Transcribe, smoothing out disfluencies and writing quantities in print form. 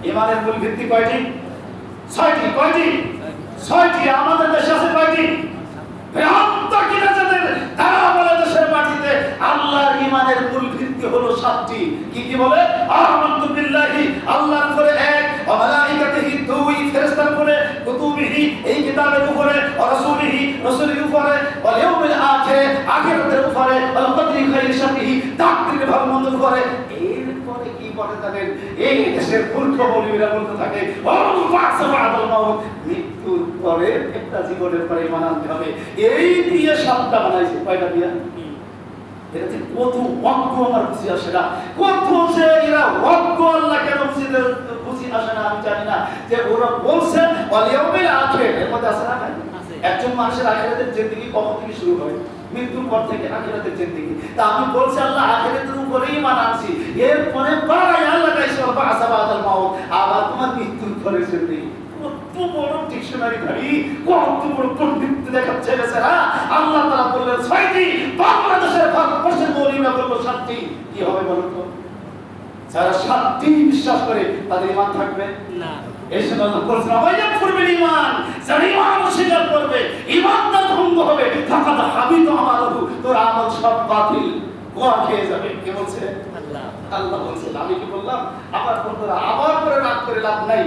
ইমানের মূল ভিত্তি কয়টি? ছয়টি। কয়টি? ছয়টি। আমাদের দেশে আছে কয়টি? তারা বলে দেশের মাটিতে আল্লাহর ইমানের মূল ভিত্তি হলো সাতটি। কি কি বলে? আমানতু বিল্লাহি, আল্লাহর উপরে এক, ওয়া মালাইকাতিহি দুই, ফেরেশতার উপরে, কুতুবিহি এই কিতাবের উপরে, ওয়া রাসূলিহি রাসূলের উপরে, ওয়াল ইয়াউমিল আখির আখিরাতের উপরে, ওয়াল কদরি খাইরি শাররিহি তাকদীর ভালো মন্দের উপরে। এরপরে কি বলে জানেন? এই দেশের মূর্খ মৌলবীরা বলতে থাকে ওয়াল বা'সা বা'দাল মাউত, মৃত্যুর পরে একটা জীবনের পরে ঈমান আনতে হবে। এই দিয়ে সাতটা বানাইছে। কয়টা দিয়া? এটাতে কত ওয়াক্য আমার বুঝি আসে না, কত যে এরা ওয়াক্য আল্লাহ কেন বুঝি আসে না আমি জানি না। যে ওরা বলছে ওয়াল ইয়াউমিল আখির, এর মধ্যে আছে না? একজন মানুষের আখিরাতের জিন্দেগি কখন থেকে শুরু হয়? মৃত্যুর পর থেকে আখিরাতের জিন্দেগি। তা আমি বলছি আল্লাহ আখিরাতের উপরেই ঈমান আনছি, এরপরে বাড়াই আল্লাহ গাইছে ওয়াল বা'সা বা'দাল মাউত, আবার তোমার মৃত্যুর পরে জিন্দেগি। কত বড় ডিকশনারি ধারী, কত বড় পণ্ডিত দেখাচ্ছে বেচারা। আল্লাহ তাআলা বললেন ছয়টি, বাংলাদেশের ভারতবর্ষের মৌলবীরা বলল সাতটি। কি হবে বলুন তো? যারা সাতটি বিশ্বাস করে তাদের ঈমান থাকবে না। এই জন্য বলছেন আবাইয়া ফুরবিল ঈমান, যারা ঈমান অস্বীকার করবে ঈমানটা ভঙ্গ হবে। ফাকাদ হাবিত আমালুহু, তোর আমল সব বাতিল, গোয়া খেয়ে যাবে। কে বলছে? আল্লাহ। আল্লাহ বলছেন। আমি কি বললাম? আবার বন্ধুরা আবার করে রাগ করে লাভ নাই।